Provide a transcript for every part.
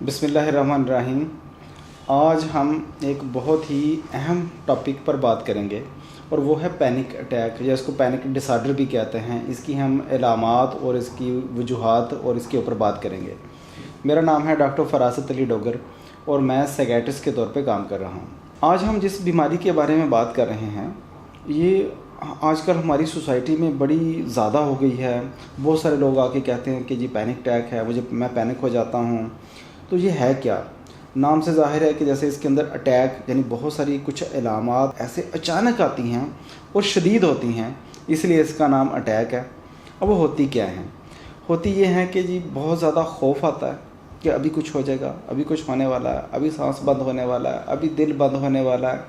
बिस्मिल्लाहिर्रहमानिर्रहीम। आज हम एक बहुत ही अहम टॉपिक पर बात करेंगे और वो है पैनिक अटैक, या इसको पैनिक डिसऑर्डर भी कहते हैं। इसकी हम इलामात और इसकी वजूहात और इसके ऊपर बात करेंगे। मेरा नाम है डॉक्टर फरासत अली डोगर और मैं साइकियाट्रिस्ट के तौर पे काम कर रहा हूँ। आज हम जिस बीमारी के बारे में बात कर रहे हैं ये आजकल हमारी सोसाइटी में बड़ी ज़्यादा हो गई है। बहुत सारे लोग आके कहते हैं कि जी पैनिक अटैक है, मैं पैनिक हो जाता हूँ। तो ये है क्या? नाम से ज़ाहिर है कि जैसे इसके अंदर अटैक यानी बहुत सारी कुछ इलामात ऐसे अचानक आती हैं और शदीद होती हैं, इसलिए इसका नाम अटैक है। अब वो होती क्या हैं? होती ये हैं कि जी बहुत ज़्यादा खौफ आता है कि अभी कुछ हो जाएगा, अभी कुछ होने वाला है, अभी सांस बंद होने वाला है, अभी दिल बंद होने वाला है।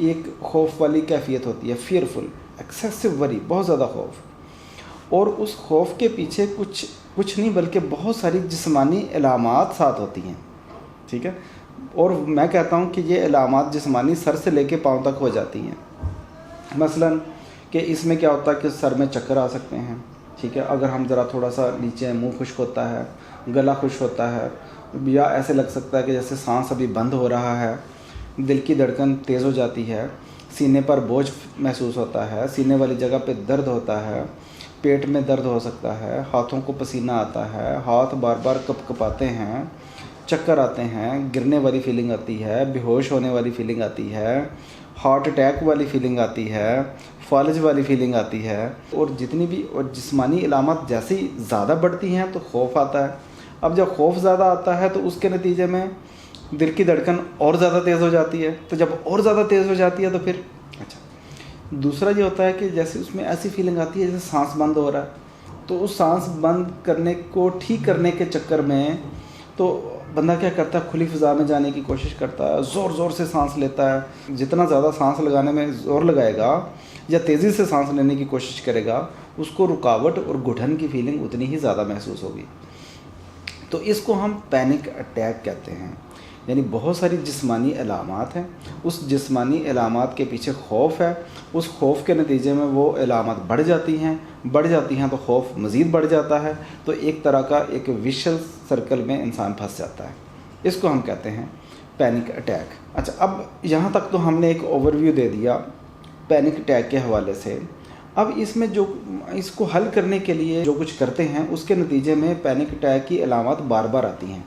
एक खौफ वाली कैफियत होती है, फियरफुल, एक्सेसिव वरी, बहुत ज़्यादा खौफ। और उस खौफ के पीछे कुछ नहीं बल्कि बहुत सारी जिस्मानी इलामात साथ होती हैं, ठीक है। और मैं कहता हूँ कि ये इलामात जिस्मानी सर से लेके पाँव तक हो जाती हैं। मसलन कि इसमें क्या होता है कि सर में चक्कर आ सकते हैं, ठीक है। अगर हम ज़रा थोड़ा सा नीचे मुंह खुश्क होता है, गला खुश्क होता है, या ऐसे लग सकता है कि जैसे सांस अभी बंद हो रहा है, दिल की धड़कन तेज़ हो जाती है, सीने पर बोझ महसूस होता है, सीने वाली जगह पे दर्द होता है, पेट में दर्द हो सकता है, हाथों को पसीना आता है, हाथ बार बार कँपाते हैं, चक्कर आते हैं, गिरने वाली फीलिंग आती है, बेहोश होने वाली फीलिंग आती है, हार्ट अटैक वाली फीलिंग आती है, फालज वाली फीलिंग आती है। और जितनी भी और जिस्मानी इलामत जैसी ज़्यादा बढ़ती हैं तो खौफ आता है। अब जब खौफ ज़्यादा आता है तो उसके नतीजे में दिल की धड़कन और ज़्यादा तेज़ हो जाती है। तो जब और ज़्यादा तेज़ हो जाती है तो फिर दूसरा ये होता है कि जैसे उसमें ऐसी फीलिंग आती है जैसे सांस बंद हो रहा है। तो उस सांस बंद करने को ठीक करने के चक्कर में तो बंदा क्या करता है, खुली फ़िज़ा में जाने की कोशिश करता है, ज़ोर ज़ोर से सांस लेता है। जितना ज़्यादा सांस लगाने में ज़ोर लगाएगा या तेज़ी से सांस लेने की कोशिश करेगा, उसको रुकावट और घुटन की फीलिंग उतनी ही ज़्यादा महसूस होगी। तो इसको हम पैनिक अटैक कहते हैं। यानी बहुत सारी जिस्मानी इलामात हैं, उस जिस्मानी इलामात के पीछे खौफ है, उस खौफ के नतीजे में वो इलामात बढ़ जाती हैं तो खौफ मज़ीद बढ़ जाता है। तो एक तरह का एक विशियस सर्कल में इंसान फंस जाता है। इसको हम कहते हैं पैनिक अटैक। अच्छा, अब यहाँ तक तो हमने एक ओवरव्यू दे दिया पैनिक अटैक के हवाले से। अब इसमें जो इसको हल करने के लिए जो कुछ करते हैं उसके नतीजे में पैनिक अटैक की इलामात बार बार आती हैं।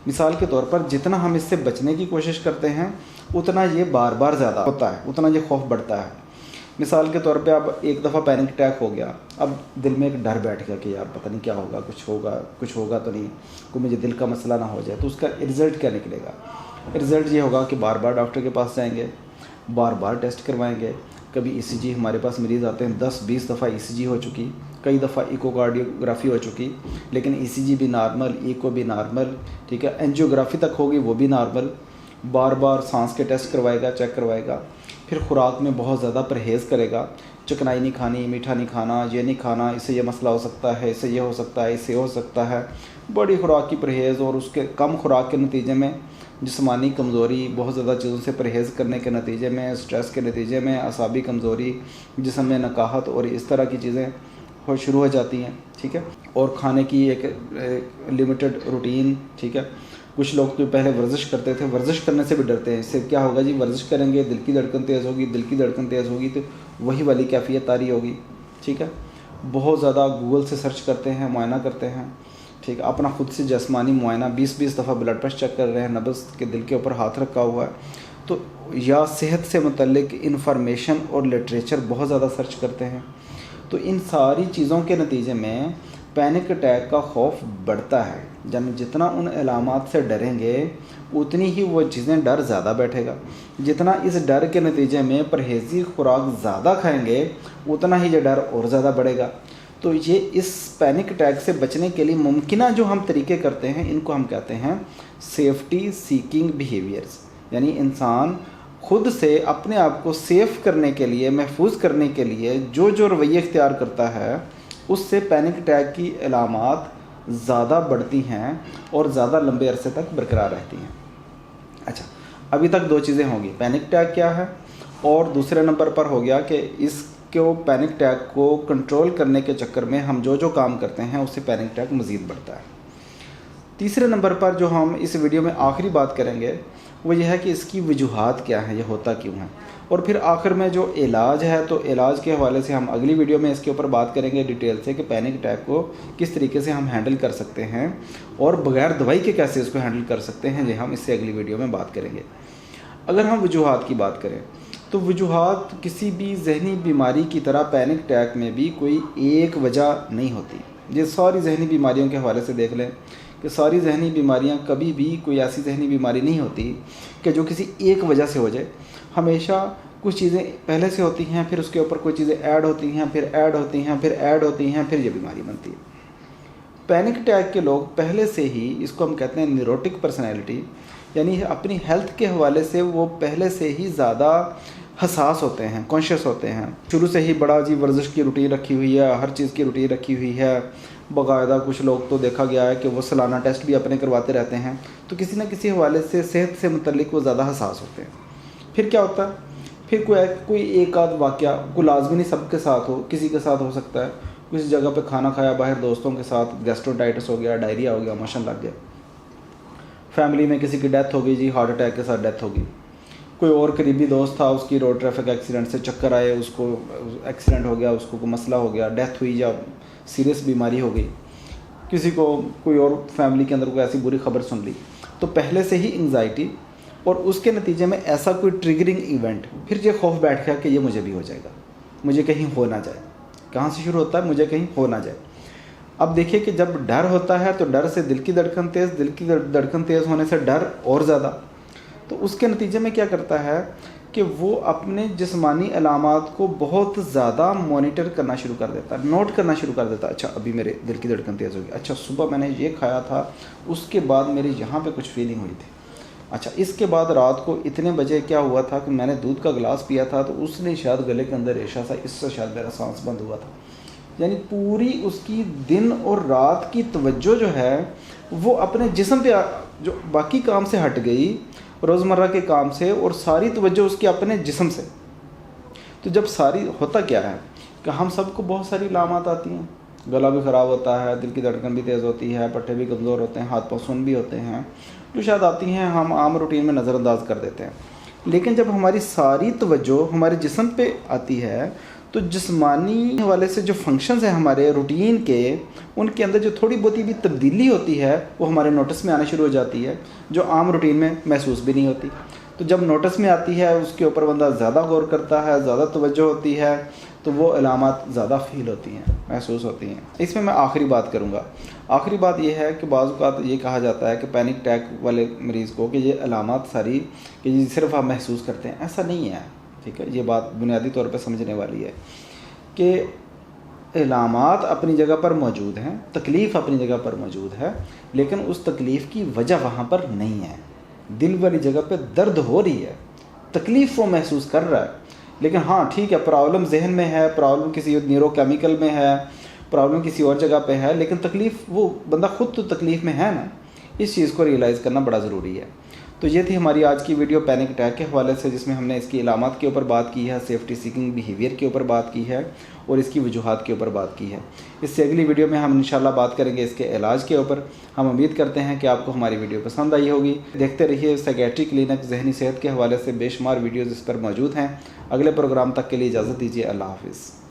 मिसाल के तौर पर जितना हम इससे बचने की कोशिश करते हैं उतना ये बार बार ज़्यादा होता है, उतना ये खौफ बढ़ता है। मिसाल के तौर पे अब एक दफ़ा पैनिक अटैक हो गया, अब दिल में एक डर बैठ गया कि यार पता नहीं क्या होगा, कुछ होगा तो नहीं, कोई मुझे दिल का मसला ना हो जाए। तो उसका रिज़ल्ट क्या निकलेगा? रिज़ल्ट ये होगा कि बार बार डॉक्टर के पास जाएंगे, बार बार टेस्ट करवाएंगे। कभी ECG, हमारे पास मरीज़ आते हैं 10-20 दफ़ा ECG हो चुकी, कई दफ़ा इकोकार्डियोग्राफी हो चुकी, लेकिन ECG भी नॉर्मल, इको भी नॉर्मल, ठीक है, एंजियोग्राफी तक होगी वो भी नॉर्मल। बार बार सांस के टेस्ट करवाएगा, चेक करवाएगा। फिर खुराक में बहुत ज़्यादा परहेज़ करेगा, चिकनाई नहीं खानी, मीठा नहीं खाना, ये नहीं खाना, इससे ये मसला हो सकता है, इससे ये हो सकता है, इससे हो सकता है। बड़ी खुराक की परहेज़ और उसके कम खुराक के नतीजे में जिस्मानी कमज़ोरी, बहुत ज़्यादा चीज़ों से परहेज़ करने के नतीजे में, स्ट्रेस के नतीजे में असाबी कमज़ोरी, जिस्म में नकाहत और इस तरह की चीज़ें शुरू हो जाती हैं, ठीक है। और खाने की एक लिमिटेड रूटीन, ठीक है। कुछ लोग तो पहले वर्जिश करते थे, वर्जिश करने से भी डरते हैं। इससे क्या होगा जी, वर्जिश करेंगे, दिल की धड़कन तेज़ होगी, दिल की धड़कन तेज़ होगी तो वही वाली कैफियत तारी होगी, ठीक है। बहुत ज़्यादा गूगल से सर्च करते हैं, मुआयना करते हैं, ठीक है। अपना खुद से जिस्मानी मुआयना 20-20 दफ़ा ब्लड प्रेशर चेक कर रहे हैं, नब्ज़ के दिल के ऊपर हाथ रखा हुआ है। तो या सेहत से मुतल्लिक इन्फॉर्मेशन और लिटरेचर बहुत ज़्यादा सर्च करते हैं। तो इन सारी चीज़ों के नतीजे में पैनिक अटैक का खौफ बढ़ता है। यानी जितना उन इलामात से डरेंगे उतनी ही वो चीज़ें डर ज़्यादा बैठेगा। जितना इस डर के नतीजे में परहेज़ी खुराक ज़्यादा खाएंगे उतना ही ये डर और ज़्यादा बढ़ेगा। तो ये इस पैनिक अटैक से बचने के लिए मुमकिन जो हम तरीके करते हैं इनको हम कहते हैं सेफ्टी सीकिंग बिहेवियर्स। यानी इंसान खुद से अपने आप को सेफ़ करने के लिए, महफूज करने के लिए जो रवैये इख्तियार करता है उससे पैनिक अटैक की इलामात ज़्यादा बढ़ती हैं और ज़्यादा लंबे अरसे तक बरकरार रहती हैं। अच्छा, अभी तक दो चीज़ें होंगी, पैनिक अटैक क्या है और दूसरे नंबर पर हो गया कि इसको पैनिक अटैक को कंट्रोल करने के चक्कर में हम जो काम करते हैं उससे पैनिक अटैक मज़ीद बढ़ता है। तीसरे नंबर पर जो हम इस वीडियो में आखिरी बात करेंगे वो ये है कि इसकी वजूहात क्या हैं, ये होता क्यों है। और फिर आखिर में जो इलाज है, तो इलाज के हवाले से हम अगली वीडियो में इसके ऊपर बात करेंगे डिटेल से कि पैनिक अटैक को किस तरीके से हम हैंडल कर सकते हैं और बग़ैर दवाई के कैसे इसको हैंडल कर सकते हैं, ये हम इससे अगली वीडियो में बात करेंगे। अगर हम वजूहात की बात करें तो वजूहात किसी भी जहनी बीमारी की तरह पैनिक अटैक में भी कोई एक वजह नहीं होती। ये सारी जहनी बीमारियों के हवाले से देख लें कि सारी जहनी बीमारियां कभी भी कोई ऐसी जहनी बीमारी नहीं होती कि जो किसी एक वजह से हो जाए। हमेशा कुछ चीज़ें पहले से होती हैं, फिर उसके ऊपर कोई चीज़ें ऐड होती हैं, फिर ऐड होती हैं, फिर ऐड होती हैं, फिर ये बीमारी बनती है। पैनिक अटैक के लोग पहले से ही, इसको हम कहते हैं न्यूरोटिक पर्सनैलिटी, यानी अपनी हेल्थ के हवाले से वो पहले से ही ज़्यादा हसास होते हैं, कॉन्शियस होते हैं। शुरू से ही बड़ा जी वर्जिश की रूटीन रखी हुई है, हर चीज़ की रूटीन रखी हुई है बाकायदा। कुछ लोग तो देखा गया है कि वो सालाना टेस्ट भी अपने करवाते रहते हैं। तो किसी न किसी हवाले से सेहत से मुतल्लिक वो ज़्यादा हसास होते हैं। फिर क्या होता है, फिर कोई एक आध वाक़या, कोई लाजमी नहीं सबके साथ हो, किसी के साथ हो सकता है। किसी जगह पे खाना खाया बाहर दोस्तों के साथ, गैस्ट्रोंटाइटिस हो गया, डायरिया हो गया, मोशन लग गया। फैमिली में किसी की डेथ हो गई जी, हार्ट अटैक के साथ डेथ हो गई। कोई और करीबी दोस्त था, उसकी रोड ट्रैफिक एक्सीडेंट से चक्कर आए, उसको एक्सीडेंट हो गया, उसको कोई मसला हो गया, डेथ हुई या सीरियस बीमारी हो गई। किसी को कोई और फैमिली के अंदर कोई ऐसी बुरी खबर सुन ली, तो पहले से ही एंग्जाइटी और उसके नतीजे में ऐसा कोई ट्रिगरिंग इवेंट, फिर ये खौफ बैठ गया कि ये मुझे भी हो जाएगा, मुझे कहीं हो ना जाए। कहाँ से शुरू होता है, मुझे कहीं हो ना जाए। अब देखिए कि जब डर होता है तो डर से दिल की धड़कन तेज़, दिल की धड़कन तेज़ होने से डर और ज़्यादा। तो उसके नतीजे में क्या करता है कि वो अपने जिस्मानी अलामात को बहुत ज़्यादा मॉनिटर करना शुरू कर देता है, नोट करना शुरू कर देता है। अच्छा अभी मेरे दिल की धड़कन तेज़ होगी, अच्छा सुबह मैंने ये खाया था, उसके बाद मेरी यहाँ पे कुछ फीलिंग हुई थी, अच्छा इसके बाद रात को इतने बजे क्या हुआ था कि मैंने दूध का गिलास पिया था तो उसने शायद गले के अंदर रेशा सा, इससे शायद मेरा सांस बंद हुआ था। यानी पूरी उसकी दिन और रात की तवज्जो जो है वो अपने जिस्म पे, जो बाकी काम से हट गई, रोज़मर्रा के काम से, और सारी तवज्जो उसकी अपने जिस्म से। तो जब सारी, होता क्या है कि हम सबको बहुत सारी लामात आती हैं, गला भी ख़राब होता है, दिल की धड़कन भी तेज़ होती है, पट्टे भी कमज़ोर होते हैं, हाथ पाँव सुन भी होते हैं, जो शायद आती हैं हम आम रूटीन में नज़रअंदाज कर देते हैं। लेकिन जब हमारी सारी तवज्जो हमारे जिस्म पे आती है तो जिस्मानी हवाले से जो फंक्शंस हैं हमारे रूटीन के, उनके अंदर जो थोड़ी बहुत भी तब्दीली होती है वो हमारे नोटिस में आना शुरू हो जाती है, जो आम रूटीन में महसूस भी नहीं होती। तो जब नोटिस में आती है उसके ऊपर बंदा ज़्यादा गौर करता है, ज़्यादा तवज्जो होती है, तो वो अलामात ज़्यादा फील होती हैं, महसूस होती हैं। इसमें मैं आखिरी बात करूँगा। आखिरी बात यह है कि बाज़ औक़ात ये कहा जाता है कि पैनिक अटैक वाले मरीज़ को कि ये अलामात सारी कि ये सिर्फ आप महसूस करते हैं, ऐसा नहीं है। ठीक है, ये बात बुनियादी तौर पे समझने वाली है कि इलामात अपनी जगह पर मौजूद हैं, तकलीफ़ अपनी जगह पर मौजूद है, लेकिन उस तकलीफ़ की वजह वहाँ पर नहीं है। दिल वाली जगह पे दर्द हो रही है, तकलीफ़ वो महसूस कर रहा है, लेकिन हाँ ठीक है, प्रॉब्लम जहन में है, प्रॉब्लम किसी न्यूरोकेमिकल में है, प्रॉब्लम किसी और जगह पे है, लेकिन तकलीफ़ वो बंदा खुद तो तकलीफ़ में है ना। इस चीज़ को रियलाइज़ करना बड़ा ज़रूरी है। तो ये थी हमारी आज की वीडियो पैनिक अटैक के हवाले से, जिसमें हमने इसकी इलामात के ऊपर बात की है, सेफ्टी सीकिंग बिहेवियर के ऊपर बात की है और इसकी वजूहात के ऊपर बात की है। इससे अगली वीडियो में हम इंशाल्लाह बात करेंगे इसके इलाज के ऊपर। हम उम्मीद करते हैं कि आपको हमारी वीडियो पसंद आई होगी। देखते रहिए साइकियाट्री क्लिनिक, जहनी सेहत के हवाले से बेशुमार वीडियोज़ इस पर मौजूद हैं। अगले प्रोग्राम तक के लिए इजाज़त दीजिए। अल्लाह हाफ़िज़।